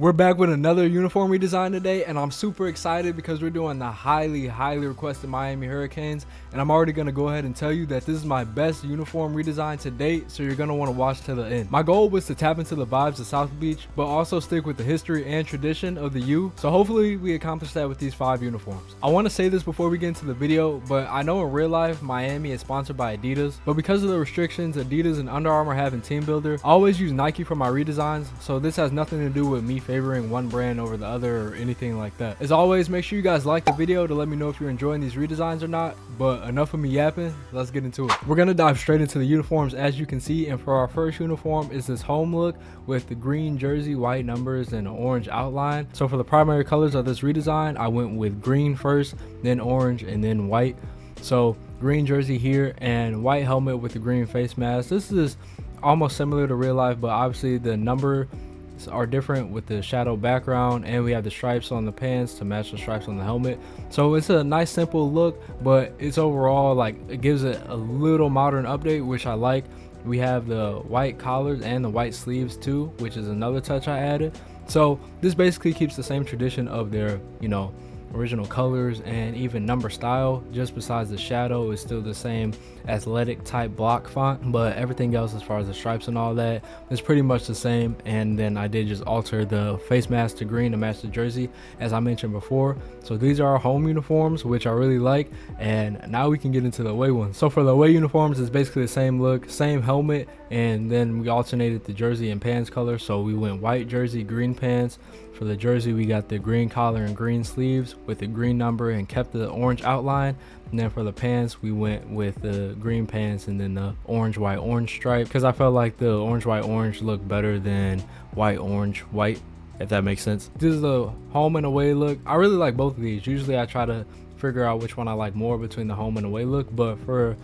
We're back with another uniform redesign today, and I'm super excited because we're doing the highly requested Miami Hurricanes, and I'm already going to go ahead and tell you that this is my best uniform redesign to date, so you're going to want to watch to the end. My goal was to tap into the vibes of South Beach, but also stick with the history and tradition of the U, so hopefully we accomplish that with these 5 uniforms. I want to say this before we get into the video, but I know in real life Miami is sponsored by Adidas, but because of the restrictions Adidas and Under Armour have in Team Builder, I always use Nike for my redesigns, so this has nothing to do with me favoring one brand over the other or anything like that. As always, make sure you guys like the video to let me know if you're enjoying these redesigns or not, but enough of me yapping, let's get into it. We're gonna dive straight into the uniforms as you can see, and for our first uniform is this home look with the green jersey, white numbers, and an orange outline. So for the primary colors of this redesign, I went with green first, then orange, and then white. So green jersey here and white helmet with the green face mask. This is almost similar to real life, but obviously the numbers are different with the shadow background, and we have the stripes on the pants to match the stripes on the helmet. So it's a nice simple look, but it's overall like it gives it a little modern update, which I like. We have the white collars and the white sleeves too, which is another touch I added. So this basically keeps the same tradition of their, original colors and even number style. Just besides the shadow is still the same athletic type block font, but everything else as far as the stripes and all that is pretty much the same. And then I did just alter the face mask to green to match the jersey as I mentioned before. So these are our home uniforms, which I really like, and now we can get into the away ones. So for the away uniforms, it's basically the same look, same helmet, and then we alternated the jersey and pants color. So we went white jersey, green pants. For the jersey, we got the green collar and green sleeves with the green number and kept the orange outline. And then for the pants, we went with the green pants and then the orange white orange stripe, because I felt like the orange white orange looked better than white orange white, if that makes sense. This is the home and away look. I really like both of these. Usually I try to figure out which one I like more between the home and away look, but for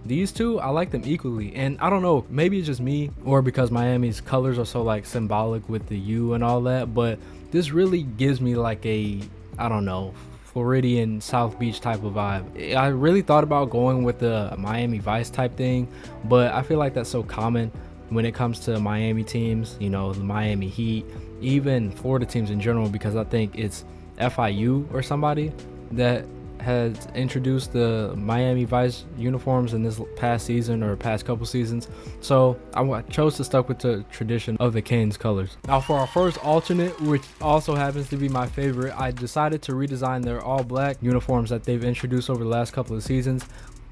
these two, I like them equally. And I don't know, maybe it's just me or because Miami's colors are so like symbolic with the U and all that, but this really gives me like a, I don't know, Floridian South Beach type of vibe. I really thought about going with the Miami Vice type thing, but I feel like that's so common when it comes to Miami teams, the Miami Heat, even Florida teams in general, because I think it's FIU or somebody that has introduced the Miami Vice uniforms in this past season or past couple seasons. So I chose to stick with the tradition of the Canes colors. Now for our first alternate, which also happens to be my favorite, I decided to redesign their all black uniforms that they've introduced over the last couple of seasons.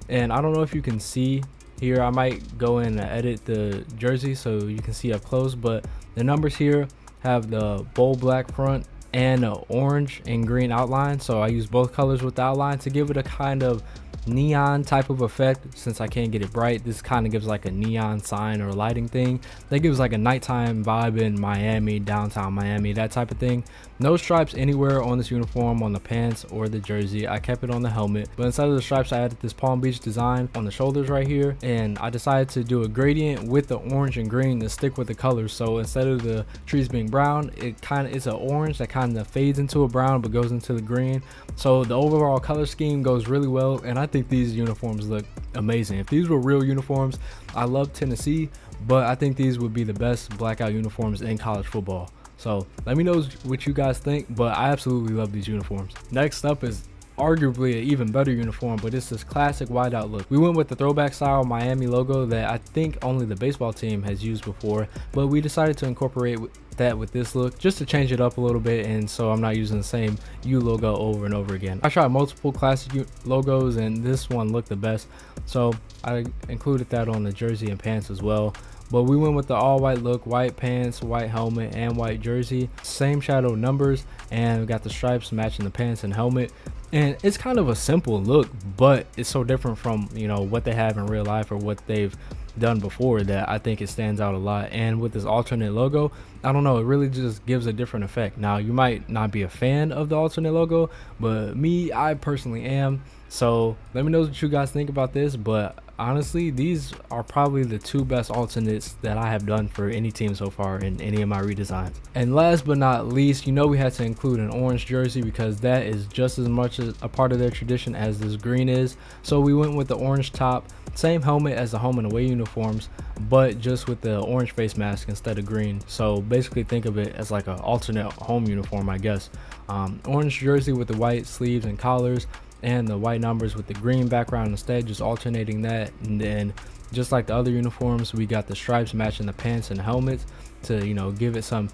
And I don't know if you can see here, I might go in and edit the jersey so you can see up close, but the numbers here have the bold black front and an orange and green outline. So I use both colors with the outline to give it a kind of neon type of effect. Since I can't get it bright, this kind of gives like a neon sign or lighting thing that gives like a nighttime vibe in Miami, downtown Miami, that type of thing. No stripes anywhere on this uniform on the pants or the jersey. I kept it on the helmet, but instead of the stripes I added this Palm Beach design on the shoulders right here, and I decided to do a gradient with the orange and green to stick with the colors. So instead of the trees being brown, it's an orange that kind of fades into a brown but goes into the green. So the overall color scheme goes really well, and I think these uniforms look amazing. If these were real uniforms, I love Tennessee, but I think these would be the best blackout uniforms in college football. So let me know what you guys think, but I absolutely love these uniforms. Next up is arguably an even better uniform, but it's this classic whiteout look. We went with the throwback style Miami logo that I think only the baseball team has used before, but we decided to incorporate that with this look just to change it up a little bit, and so I'm not using the same U logo over and over again. I tried multiple classic logos and this one looked the best, so I included that on the jersey and pants as well. But we went with the all white look, white pants, white helmet, and white jersey. Same shadow numbers, and we got the stripes matching the pants and helmet. And it's kind of a simple look, but it's so different from what they have in real life or what they've done before that I think it stands out a lot. And with this alternate logo, I don't know, it really just gives a different effect. Now you might not be a fan of the alternate logo, but I personally am. So let me know what you guys think about this, but honestly, these are probably the two best alternates that I have done for any team so far in any of my redesigns. And last but not least, you know, we had to include an orange jersey because that is just as much as a part of their tradition as this green is. So we went with the orange top, same helmet as the home and away uniforms, but just with the orange face mask instead of green. So basically think of it as like an alternate home uniform, I guess. Orange jersey with the white sleeves and collars, and the white numbers with the green background instead, just alternating that. And then just like the other uniforms, we got the stripes matching the pants and helmets to, you know, give it some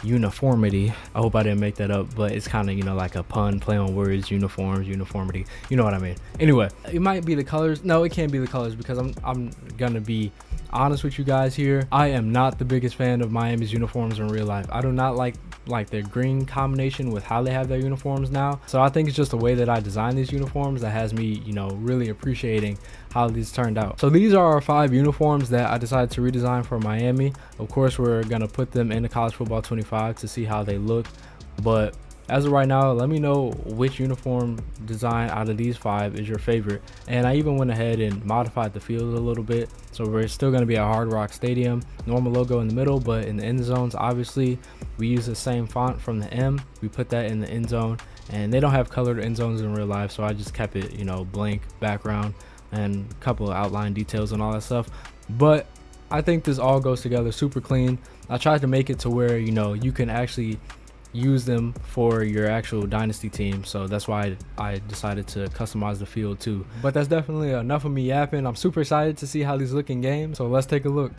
uniformity. I hope I didn't make that up, but it's kind of, you know, like a pun, play on words, uniforms, uniformity, you know what I mean. Anyway, it might be the colors. No, it can't be the colors because I'm gonna be honest with you guys here. I am not the biggest fan of Miami's uniforms in real life. I do not like their green combination with how they have their uniforms now. So I think it's just the way that I design these uniforms that has me, you know, really appreciating how these turned out. So these are our 5 uniforms that I decided to redesign for Miami. Of course, we're gonna put them into College Football 25 to see how they look, but as of right now, let me know which uniform design out of these 5 is your favorite. And I even went ahead and modified the field a little bit. So we're still going to be at Hard Rock Stadium, normal logo in the middle, but in the end zones, obviously, we use the same font from the M. We put that in the end zone, and they don't have colored end zones in real life, so I just kept it, you know, blank background and a couple of outline details and all that stuff. But I think this all goes together super clean. I tried to make it to where, you know, you can actually use them for your actual dynasty team, so that's why I decided to customize the field too. But that's definitely enough of me yapping. I'm super excited to see how these look in game, so let's take a look.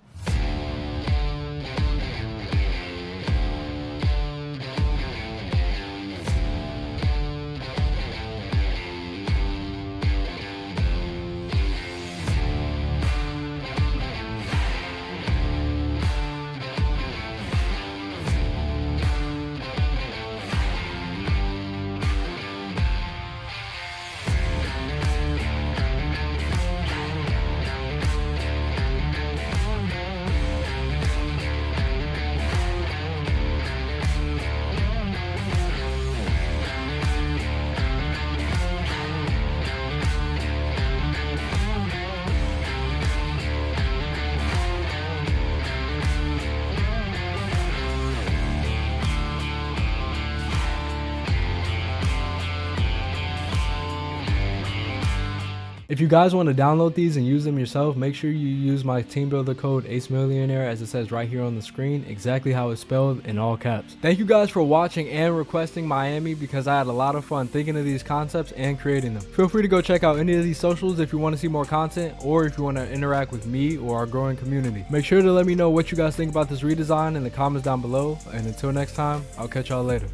If you guys want to download these and use them yourself, make sure you use my team builder code AceMillionaire as it says right here on the screen, exactly how it's spelled in all caps. Thank you guys for watching and requesting Miami because I had a lot of fun thinking of these concepts and creating them. Feel free to go check out any of these socials if you want to see more content or if you want to interact with me or our growing community. Make sure to let me know what you guys think about this redesign in the comments down below, and until next time, I'll catch y'all later.